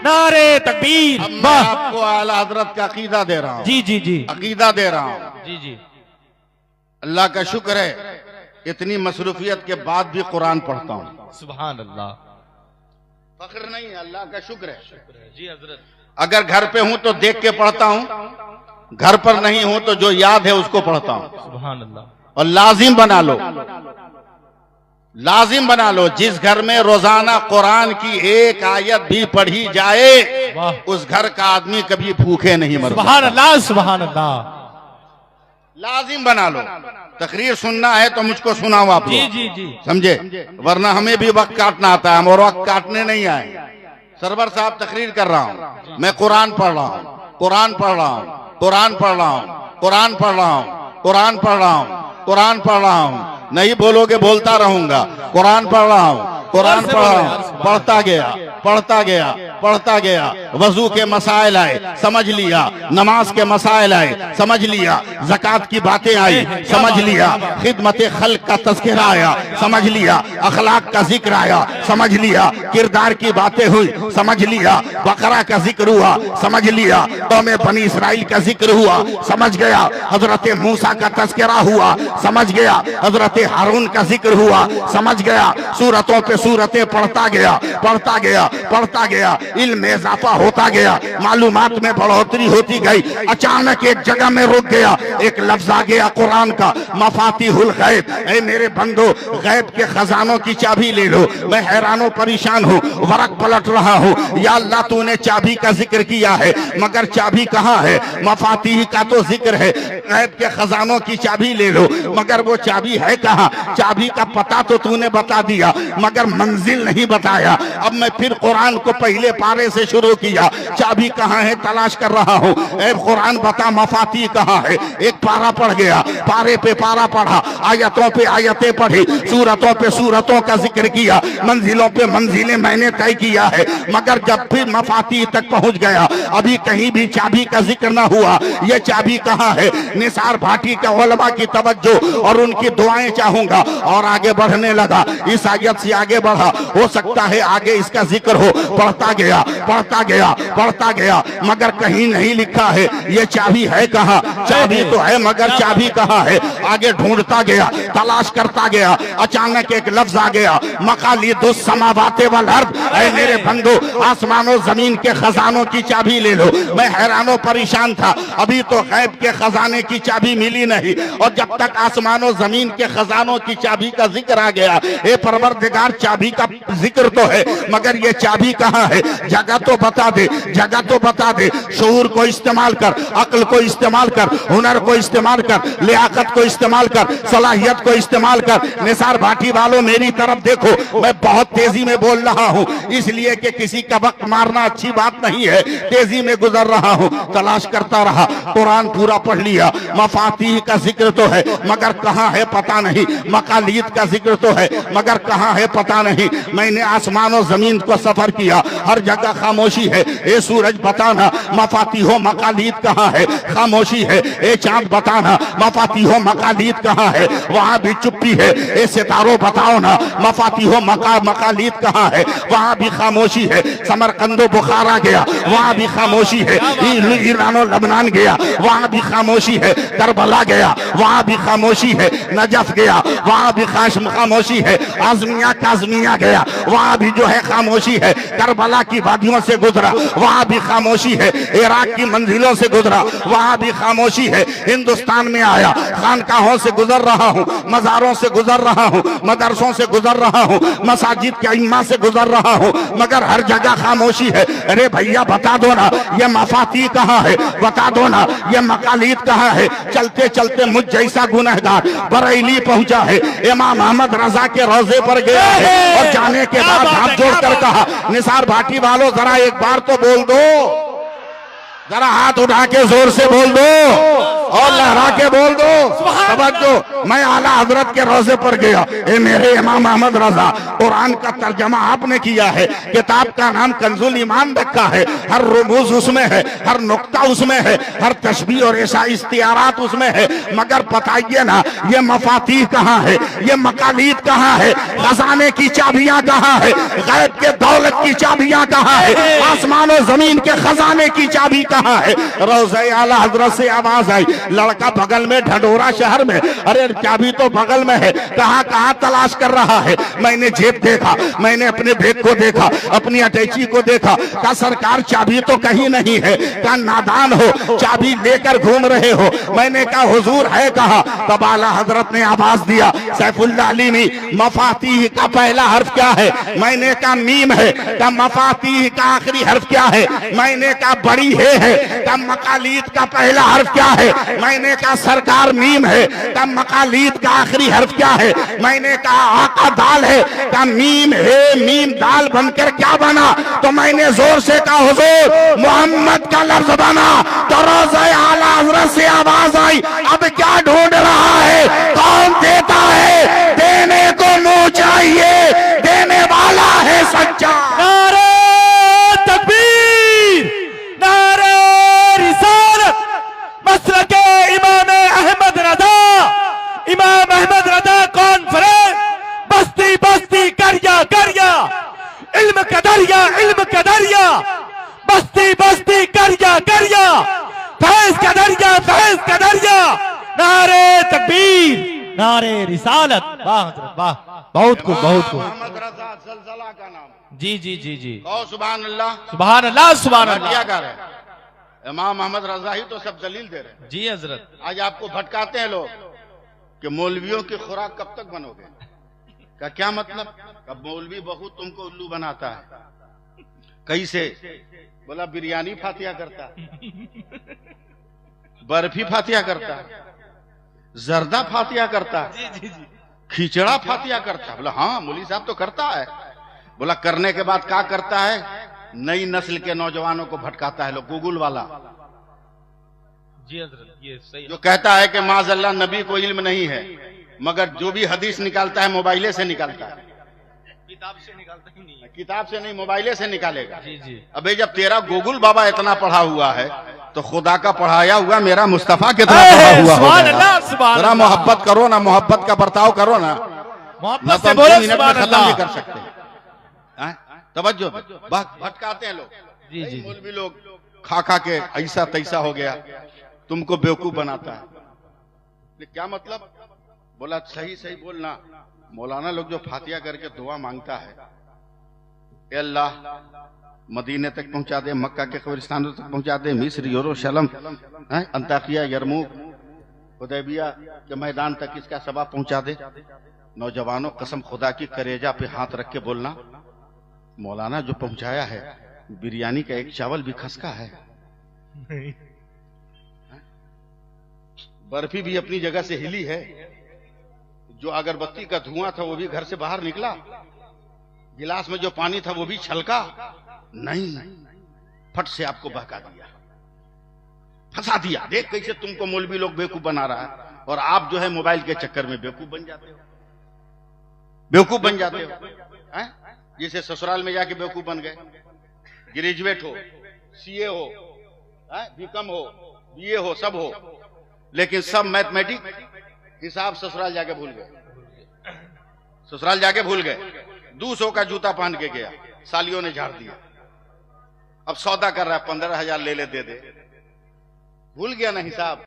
नारे तकबीर। अब मैं आपको आला हजरत का अकीदा दे रहा हूँ। जी जी जी अकीदा दे रहा हूँ। जी जी। अल्लाह का शुक्र है इतनी मसरूफियत के बाद भी कुरान पढ़ता हूँ। सुभान अल्लाह। फख्र नहीं है, अल्लाह का शुक्र है। जी हजरत। अगर घर पे हूं तो देख के पढ़ता हूं, घर पर नहीं हूं तो जो याद है उसको पढ़ता हूं। सुभान अल्लाह। और लाजिम बना लो, लाजिम बना लो, जिस घर में रोजाना कुरान की एक आयत भी पढ़ी जाए उस घर का आदमी कभी भूखे नहीं मरता। सुभान अल्लाह सुभान अल्लाह। लाजिम बना लो। तकरीर सुनना है तो मुझको सुनाओ आप जी लोग। जी जी। समझे, वरना हमें भी वक्त काटना आता है, हम और वक्त काटने नहीं आए। सरवर साहब तकरीर कर रहा हूँ, मैं कुरान पढ़ रहा हूँ, कुरान पढ़ रहा हूँ, कुरान पढ़ रहा हूँ, कुरान पढ़ रहा हूँ, कुरान पढ़ रहा हूँ, कुरान पढ़ रहा हूँ। नहीं बोलोगे बोलता रहूंगा। कुरान पढ़ रहा हूँ, कुरान पढ़ रहा हूँ, पढ़ता गया, पढ़ता गया, पढ़ता गया। वजू के मसाइल आए, समझ लिया। नमाज के मसाइल आए, समझ लिया। ज़कात की बातें आई, समझ लिया। खिदमत खल्क का तज़किरा आया, समझ लिया। अखलाक का जिक्र आया, समझ लिया। किरदार की बातें हुई, समझ लिया। बकरा का जिक्र हुआ, समझ लिया। कौम बनी इसराइल का जिक्र हुआ, समझ गया। हजरत मूसा का तज़किरा हुआ, समझ गया। हजरत हारून का जिक्र हुआ, समझ गया। सूरतों पे सूरतें पढ़ता गया, पढ़ता गया, पढ़ता गया। इल्म में इजाफा होता गया, मालूमात में बढ़ोतरी होती गई। अचानक एक जगह में रुक गया, एक लफ्ज आ गया कुरान का, मफातिहुल गैब। ऐ मेरे बंदो, गैब के खजानों की चाबी ले लो। मैं हैरानो परेशान हूँ, वरक पलट रहा हूँ। या अल्लाह तूने चाबी का जिक्र किया है, मगर चाबी कहाँ है? मफातिह का तो जिक्र है, गैब के खजानों की चाबी ले लो, मगर वो चाबी है कहाँ? चाबी का पता तो तूने बता दिया, मगर मंजिल नहीं बताया। अब मैं फिर कुरान को पहले पारे से शुरू किया। चाबी कहाँ है तलाश कर रहा हूँ। ऐ कुरान बता मफाती कहाँ है? एक पारा पढ़ गया, पारे पे पारा पढ़ा, आयतों पे आयतें पढ़ी, सूरतों पे सूरतों का जिक्र किया, मंजिलों पे मंजिलें मैंने तय किया है। मगर जब फिर मफाती तक पहुंच गया, अभी कहीं भी चाबी का जिक्र ना हुआ। ये चाबी कहाँ है? निसार भाटी के उलमा की तवज्जो और उनकी दुआएं चाहूंगा। और आगे बढ़ने लगा, इस आयत से आगे बढ़ा, हो सकता है आगे इसका जिक्र हो। पढ़ता गया, पढ़ता गया, पढ़ता गया, मगर कहीं नहीं लिखा है ये चाबी है कहाँ? चाबी तो है मगर चाबी कहाँ है? आगे ढूंढता गया, तलाश करता गया। अचानक एक लफ्ज आ गया, मकालिदुस समावाते वल अर्द। ऐ मेरे बंदो, आसमानों जमीन के खजानों की चाबी ले लो। मैं हैरानो परेशान था, अभी तो गैब के खजाने की चाबी मिली नहीं, और जब तक आसमानों जमीन के खजानों की चाबी का जिक्र आ गया, ए परवरदिगार चाबी का जिक्र तो है, मगर ये चाबी कहाँ है? जगह तो बता दे, जगह तो बता दे। शऊर को इस्तेमाल कर, अक्ल को इस्तेमाल कर, हुनर को इस्तेमाल कर, लियाकत को इस्तेमाल कर, सलाहियत को इस्तेमाल कर। निसार भाटी वालों मेरी तरफ देखो, मैं बहुत तेजी में बोल रहा हूँ, इसलिए कि किसी का वक्त मारना अच्छी बात नहीं है। तेजी में गुजर रहा हूँ, तलाश करता रहा। कुरान पूरा पढ़ लिया। मफातीह का जिक्र तो है, मगर कहाँ है पता नहीं। मकालीद का जिक्र तो है, मगर कहाँ है पता नहीं। मैंने आसमान और जमीन को सफर किया, हर जगह खामोशी है। ए सूरज बताना मफातीहो मकालीद कहाँ है? खामोशी है। ए चांद बताना मफातीहो मकालीद कहाँ है? वहाँ भी चुप्पी है। ए सितारों बताओ ना मफातीहो मकालीद कहाँ है? वहाँ भी खामोशी है। समरकंदो बुखारा गया, वहाँ भी खामोशी है। ईरानो लबनान गया, वहाँ भी खामोशी है। करबला गया, वहाँ भी खामोशी है। नजफ गया, वहाँ भी खामोशी है। आजमिया काजमिया गया, वहाँ भी जो है खामोशी है। करबला की वादियों से गुजरा, वहाँ भी खामोशी है। इराक की मंजिलों से गुजरा, वहाँ भी खामोशी है। हिंदुस्तान में आया, खानकाहों से गुजर रहा हूँ, मजारों से गुजर रहा हूँ, मदरसों से गुजर रहा हूँ, मसाजिद के इम्मा से गुजर रहा हूँ, मगर हर जगह खामोशी है। अरे भैया बता दो ना ये मफाती कहाँ है? बता दो ना ये मकालीद कहाँ है? चलते चलते मुझ जैसा गुनहगार बरेली पहुंचा है, इमाम अहमद रजा के रोजे पर गया है, और जाने के बाद हाथ जोड़कर कहा, निसार भाटी वालों जरा एक बार तो बोल दो, जरा हाथ उठा के जोर से बोल दो। और लहरा के बोल दो तवज्जो। मैं आला हजरत के रोजे पर गया, ए मेरे इमाम अहमद रजा, कुरान का तर्जमा आपने किया है, किताब का नाम कंजुल ईमान रखा है, हर रुमूज उसमें है, हर नुक्ता उसमें है, हर तशबीह और ऐसा इस्तियारात उसमें है, मगर बताइए ना ये मफातीह कहाँ है, ये मकालीद कहाँ है, खजाने की चाबियां कहाँ है, गैब के दौलत की चाबियां कहाँ है, आसमान और जमीन के खजाने की चाबी कहाँ है। रोज़े आला हजरत से आवाज आई, लड़का बगल में ढंढोरा शहर में, अरे चाबी तो बगल में है, कहाँ कहाँ तलाश कर रहा है। मैंने जेब देखा, मैंने अपने बैग को देखा, अपनी अटैची को देखा, का सरकार चाबी तो कहीं नहीं है, का नादान हो चाबी लेकर घूम रहे हो। मैंने कहा हुजूर है कहा? तब आला हजरत ने आवाज दिया, सैफुल्लाह अलीमी, मफातीह का पहला हर्फ क्या है? मैंने कहा मीम है। का मफातीह का आखिरी हर्फ क्या है? मैंने कहा बड़ी है। का मकालीद का पहला हर्फ क्या है? मैंने कहा सरकार मीम है। का मकालीद का आखिरी हर्फ क्या है? मैंने कहा आका दाल है। का मीम है, मीम दाल बनकर क्या बना? तो मैंने जोर से कहा हुजूर मोहम्मद का लफ्ज बना। तो रोज़े आला हज़रत से आवाज आई, अब क्या ढूंढ रहा है? कौन देता है? देने को मुंह चाहिए, देने वाला है सच्चा। नारे तकबीर, नारे रिसालत, मसलके इमाम अहमद रजा, इमाम अहमद रजा कॉन्फ्रेंस, बस्ती बस्ती करिया करिया, इल्म कदरिया, इल्म कदरिया, बस्ती बस्ती करिया करिया, फैज कदरिया, फैज कदरिया, नारे तकबीर, नारे रिसालत। वाह हजरत वाह, बहुत खूब, बहुत खूब। मोहम्मद रजा ज़लज़ला का नाम। जी जी जी जी, कहो सुभान अल्लाह, सुभान अल्लाह, सुभान क्या अल्लाह। कर रहे हैं? इमाम अहमद रजा ही तो सब दलील दे रहे हैं। जी हजरत, आज आपको भटकाते हैं लोग कि मौलवियों की खुराक कब तक बनोगे? का क्या मतलब? कब मौलवी बहुत तुमको उल्लू बनाता है। कैसे? बोला बिरयानी फातिया करता, बर्फी फातिया करता, जर्दा फातिया करता, खिचड़ा फातिया करता। बोला हाँ मौलवी साहब तो करता है। बोला करने के बाद क्या करता है? नई नस्ल के नौजवानों को भटकाता है। लोग गूगल वाला जी हजरत, ये सही जो कहता है कि माज़अल्लाह नबी को इल्म नहीं है, मगर जो भी हदीस निकालता है मोबाइले से निकालता है, किताब से निकालता ही नहीं है। किताब से नहीं मोबाइले से निकालेगा। जी जी, अबे जब तेरा गूगल बाबा इतना पढ़ा हुआ है तो खुदा का पढ़ाया हुआ मेरा मुस्तफा कितना पढ़ा हुआ सुभान होगा। अल्लाह, सुभान जरा अल्लाह। मोहब्बत करो ना, मोहब्बत का बर्ताव करो ना, मोहब्बत न से तो बोलो 2 मिनट में सुभान खत्म अल्लाह। नहीं कर सकते। हैं? तवज्जो, भटकाते हैं लोग। जी जी, मौलवी लोग खा खा के ऐसा तैसा हो गया, तुमको बेवकूफ बनाता है। क्या मतलब? बोला सही सही बोलना। मौलाना लोग जो फातिया करके दुआ मांगता है, ए अल्लाह मदीने तक पहुंचा दे, मक्का के कब्रिस्तानों तक पहुंचा दे, मिस्र, यरूशलेम, अंताकिया, यरमूक, हुदैबिया के मैदान तक इसका सबब पहुंचा दे। नौजवानों कसम खुदा की करेजा पे हाथ रख के बोलना, मौलाना जो पहुंचाया है बिरयानी का एक चावल भी खसका है। बर्फी भी अपनी जगह से हिली है, जो अगरबत्ती का धुआं था वो भी घर से बाहर निकला, गिलास में जो पानी था वो भी छलका नहीं, फट से आपको बहका दिया, फंसा दिया। देख कैसे तुमको मौलवी लोग बेवकूफ बना रहा है, और आप जो है मोबाइल के चक्कर में बेवकूफ बन जाते हो, बेवकूफ बन जाते हो। हैं? जिसे ससुराल में जाके बेवकूफ बन गए, ग्रेजुएट हो, सीए हो, बीकॉम हो, बीए हो, सब हो, लेकिन सब मैथमेटिक हिसाब ससुराल जाके भूल गए, ससुराल जाके भूल गए। 200 का जूता पहन के गया, सालियों ने झाड़ दिया, अब सौदा कर रहा है 15,000 ले ले दे दे, भूल गया ना हिसाब।